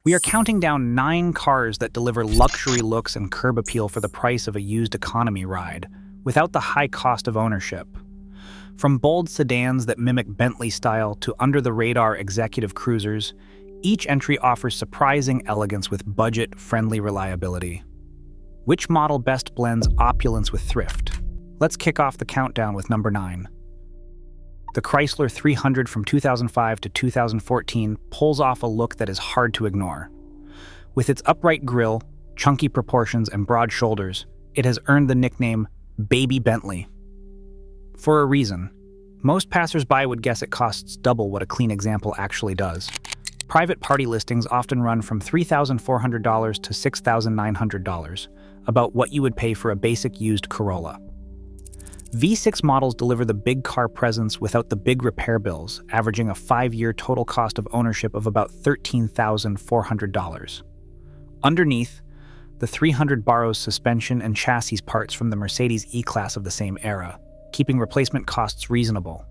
We are counting down 9 cars that deliver luxury looks and curb appeal for the price of a used economy ride, without the high cost of ownership. From bold sedans that mimic Bentley style to under-the-radar executive cruisers, each entry offers surprising elegance with budget-friendly reliability. Which model best blends opulence with thrift? Let's kick off the countdown with number 9. The Chrysler 300 from 2005 to 2014 pulls off a look that is hard to ignore. With its upright grille, chunky proportions, and broad shoulders, it has earned the nickname Baby Bentley. For a reason. Most passers-by would guess it costs double what a clean example actually does. Private party listings often run from $3,400 to $6,900, about what you would pay for a basic used Corolla. V6 models deliver the big car presence without the big repair bills, averaging a 5-year total cost of ownership of about $13,400. Underneath, the 300 borrows suspension and chassis parts from the Mercedes E-Class of the same era, keeping replacement costs reasonable.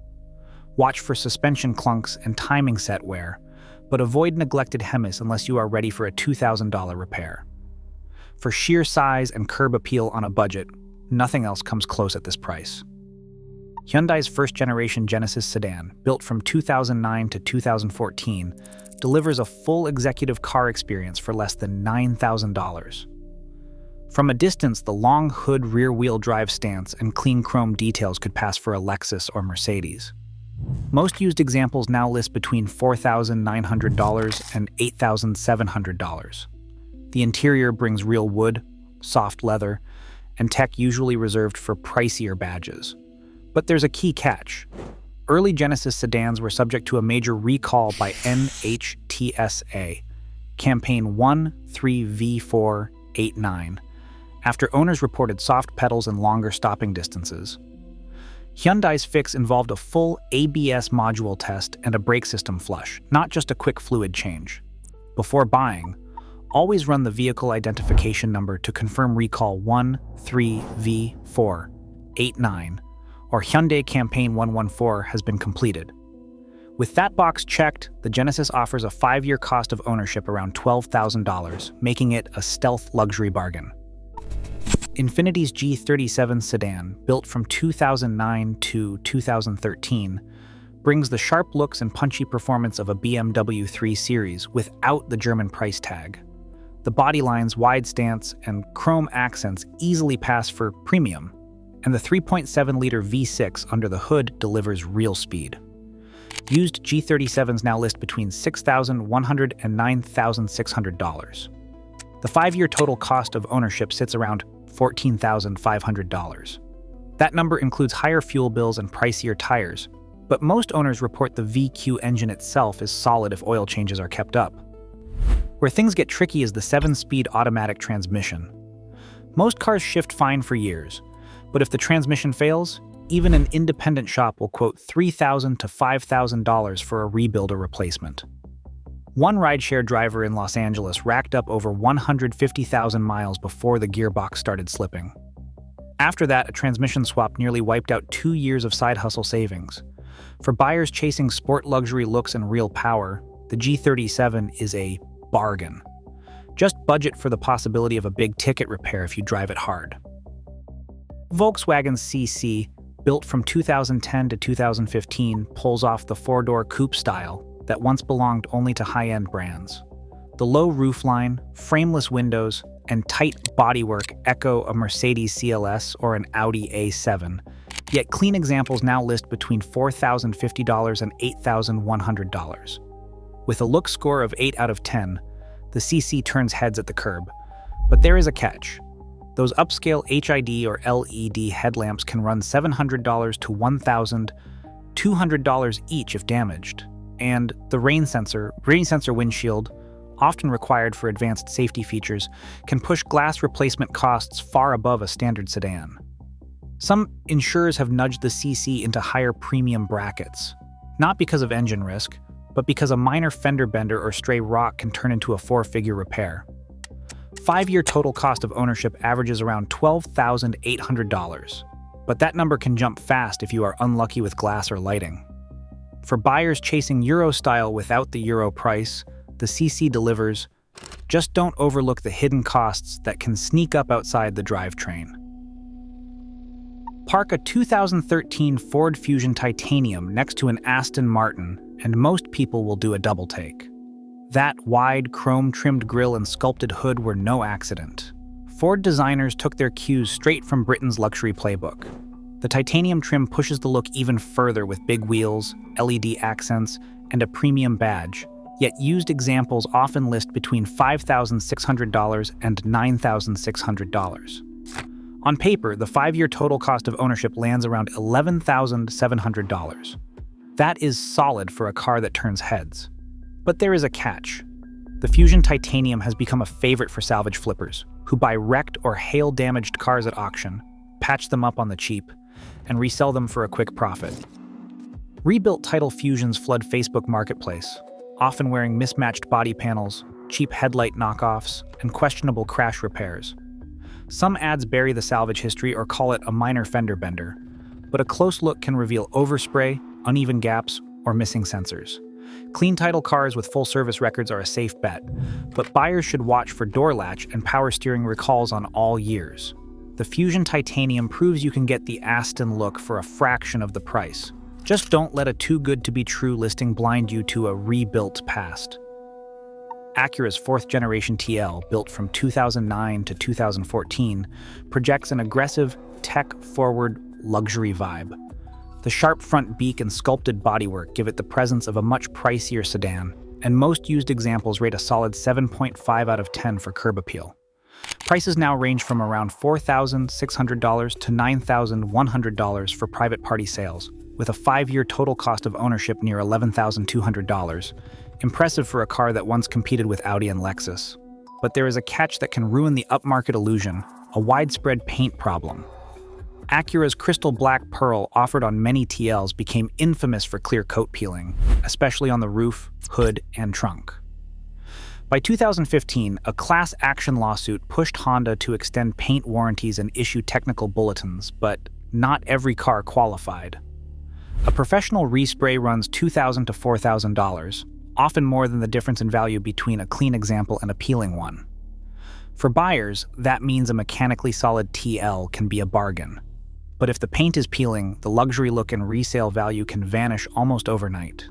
Watch for suspension clunks and timing set wear, but avoid neglected HEMIS unless you are ready for a $2,000 repair. For sheer size and curb appeal on a budget, nothing else comes close at this price. Hyundai's first-generation Genesis sedan, built from 2009 to 2014, delivers a full executive car experience for less than $9,000. From a distance, the long hood rear-wheel drive stance and clean chrome details could pass for a Lexus or Mercedes. Most used examples now list between $4,900 and $8,700. The interior brings real wood, soft leather, and tech usually reserved for pricier badges. But there's a key catch. Early Genesis sedans were subject to a major recall by NHTSA, Campaign 13V489, after owners reported soft pedals and longer stopping distances. Hyundai's fix involved a full ABS module test and a brake system flush, not just a quick fluid change. Before buying, always run the vehicle identification number to confirm recall 13V489 or Hyundai Campaign 114 has been completed. With that box checked, the Genesis offers a 5-year cost of ownership around $12,000, making it a stealth luxury bargain. Infiniti's G37 sedan, built from 2009 to 2013, brings the sharp looks and punchy performance of a BMW 3 Series without the German price tag. The body line's wide stance and chrome accents easily pass for premium, and the 3.7-liter V6 under the hood delivers real speed. Used G37s now list between $6,100 and $9,600. The 5-year total cost of ownership sits around $14,500. That number includes higher fuel bills and pricier tires, but most owners report the VQ engine itself is solid if oil changes are kept up. Where things get tricky is the 7-speed automatic transmission. Most cars shift fine for years, but if the transmission fails, even an independent shop will quote $3,000 to $5,000 for a rebuild or replacement. One rideshare driver in Los Angeles racked up over 150,000 miles before the gearbox started slipping. After that, a transmission swap nearly wiped out 2 years of side hustle savings. For buyers chasing sport luxury looks and real power, the G37 is a bargain. Just budget for the possibility of a big ticket repair if you drive it hard. Volkswagen's CC, built from 2010 to 2015, pulls off the 4-door coupe style that once belonged only to high-end brands. The low roofline, frameless windows, and tight bodywork echo a Mercedes CLS or an Audi A7, yet clean examples now list between $4,050 and $8,100. With a look score of 8 out of 10, the CC turns heads at the curb. But there is a catch. Those upscale HID or LED headlamps can run $700 to $1,200 each if damaged. And the rain sensor windshield, often required for advanced safety features, can push glass replacement costs far above a standard sedan. Some insurers have nudged the CC into higher premium brackets, not because of engine risk, but because a minor fender bender or stray rock can turn into a 4-figure repair. 5-year total cost of ownership averages around $12,800, but that number can jump fast if you are unlucky with glass or lighting. For buyers chasing Euro style without the Euro price, the CC delivers Just don't overlook the hidden costs that can sneak up outside the drivetrain. Park a 2013 Ford Fusion Titanium next to an Aston Martin, and most people will do a double take. That wide, chrome-trimmed grille and sculpted hood were no accident. Ford designers took their cues straight from Britain's luxury playbook. The titanium trim pushes the look even further with big wheels, LED accents, and a premium badge, yet used examples often list between $5,600 and $9,600. On paper, the 5-year total cost of ownership lands around $11,700. That is solid for a car that turns heads. But there is a catch. The Fusion Titanium has become a favorite for salvage flippers, who buy wrecked or hail-damaged cars at auction, patch them up on the cheap, and resell them for a quick profit. Rebuilt title Fusions flood Facebook Marketplace, often wearing mismatched body panels, cheap headlight knockoffs, and questionable crash repairs. Some ads bury the salvage history or call it a minor fender bender, but a close look can reveal overspray, uneven gaps, or missing sensors. Clean title cars with full service records are a safe bet, but buyers should watch for door latch and power steering recalls on all years. The Fusion Titanium proves you can get the Aston look for a fraction of the price. Just don't let a too-good-to-be-true listing blind you to a rebuilt past. Acura's 4th-generation TL, built from 2009 to 2014, projects an aggressive, tech-forward luxury vibe. The sharp front beak and sculpted bodywork give it the presence of a much pricier sedan, and most used examples rate a solid 7.5 out of 10 for curb appeal. Prices now range from around $4,600 to $9,100 for private party sales, with a 5-year total cost of ownership near $11,200. Impressive for a car that once competed with Audi and Lexus. But there is a catch that can ruin the upmarket illusion: a widespread paint problem. Acura's Crystal Black Pearl, offered on many TLs, became infamous for clear coat peeling, especially on the roof, hood, and trunk. By 2015, a class action lawsuit pushed Honda to extend paint warranties and issue technical bulletins, but not every car qualified. A professional respray runs $2,000 to $4,000, often more than the difference in value between a clean example and a peeling one. For buyers, that means a mechanically solid TL can be a bargain. But if the paint is peeling, the luxury look and resale value can vanish almost overnight.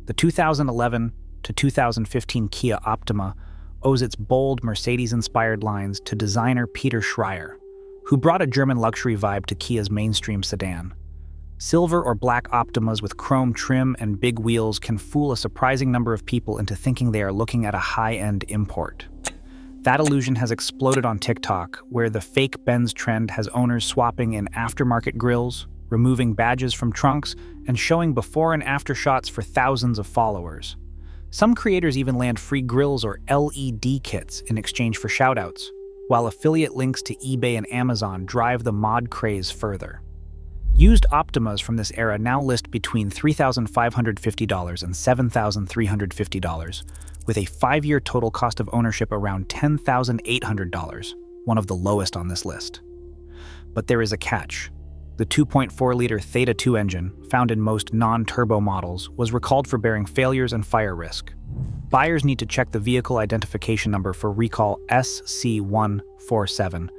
The 2011 to 2015 Kia Optima owes its bold Mercedes-inspired lines to designer Peter Schreier, who brought a German luxury vibe to Kia's mainstream sedan. Silver or black Optimas with chrome trim and big wheels can fool a surprising number of people into thinking they are looking at a high-end import. That illusion has exploded on TikTok, where the fake Benz trend has owners swapping in aftermarket grills, removing badges from trunks, and showing before and after shots for thousands of followers. Some creators even land free grills or LED kits in exchange for shoutouts, while affiliate links to eBay and Amazon drive the mod craze further. Used Optimas from this era now list between $3,550 and $7,350, with a 5-year total cost of ownership around $10,800, one of the lowest on this list. But there is a catch. The 2.4-liter Theta 2 engine, found in most non-turbo models, was recalled for bearing failures and fire risk. Buyers need to check the vehicle identification number for recall SC147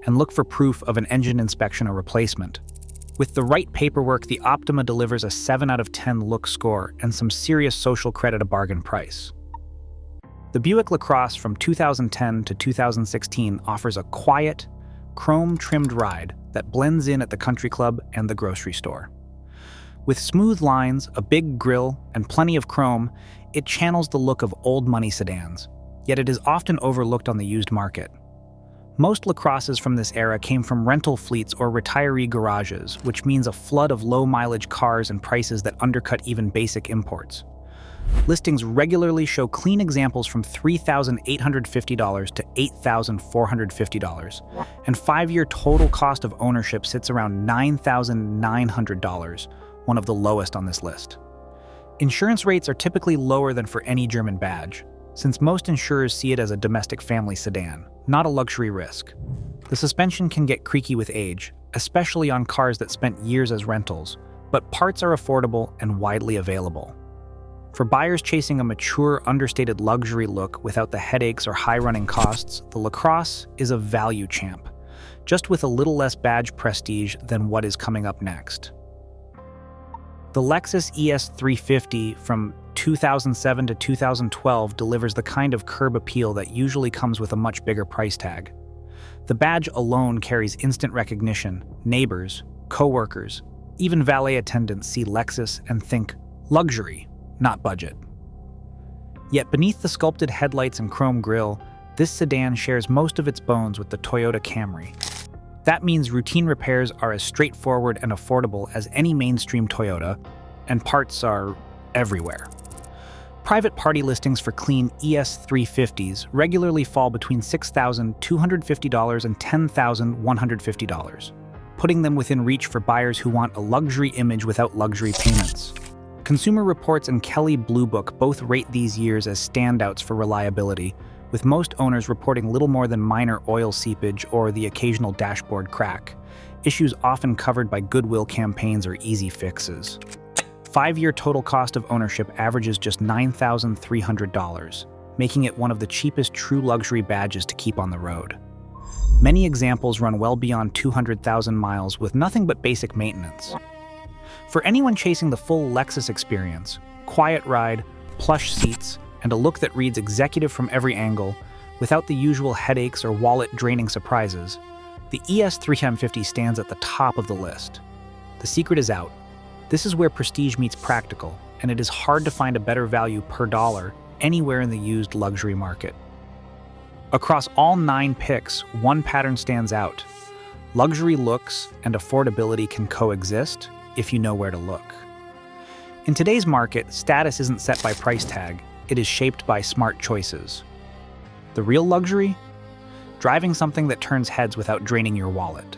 and look for proof of an engine inspection or replacement. With the right paperwork, the Optima delivers a 7 out of 10 look score and some serious social credit at a bargain price. The Buick LaCrosse from 2010 to 2016 offers a quiet, chrome-trimmed ride that blends in at the country club and the grocery store. With smooth lines, a big grille, and plenty of chrome, it channels the look of old-money sedans, yet it is often overlooked on the used market. Most LaCrosses from this era came from rental fleets or retiree garages, which means a flood of low-mileage cars and prices that undercut even basic imports. Listings regularly show clean examples from $3,850 to $8,450, and 5-year total cost of ownership sits around $9,900, one of the lowest on this list. Insurance rates are typically lower than for any German badge, since most insurers see it as a domestic family sedan, not a luxury risk. The suspension can get creaky with age, especially on cars that spent years as rentals, but parts are affordable and widely available. For buyers chasing a mature, understated luxury look without the headaches or high-running costs, the LaCrosse is a value champ, just with a little less badge prestige than what is coming up next. The Lexus ES350 from 2007 to 2012 delivers the kind of curb appeal that usually comes with a much bigger price tag. The badge alone carries instant recognition. Neighbors, co-workers, even valet attendants see Lexus and think luxury, not budget. Yet beneath the sculpted headlights and chrome grille, this sedan shares most of its bones with the Toyota Camry. That means routine repairs are as straightforward and affordable as any mainstream Toyota, and parts are everywhere. Private party listings for clean ES350s regularly fall between $6,250 and $10,150, putting them within reach for buyers who want a luxury image without luxury payments. Consumer Reports and Kelley Blue Book both rate these years as standouts for reliability, with most owners reporting little more than minor oil seepage or the occasional dashboard crack, issues often covered by goodwill campaigns or easy fixes. 5-year total cost of ownership averages just $9,300, making it one of the cheapest true luxury badges to keep on the road. Many examples run well beyond 200,000 miles with nothing but basic maintenance. For anyone chasing the full Lexus experience, quiet ride, plush seats, and a look that reads executive from every angle, without the usual headaches or wallet-draining surprises, the ES350 stands at the top of the list. The secret is out. This is where prestige meets practical, and it is hard to find a better value per dollar anywhere in the used luxury market. Across all 9 picks, one pattern stands out. Luxury looks and affordability can coexist if you know where to look. In today's market, status isn't set by price tag, it is shaped by smart choices. The real luxury? Driving something that turns heads without draining your wallet.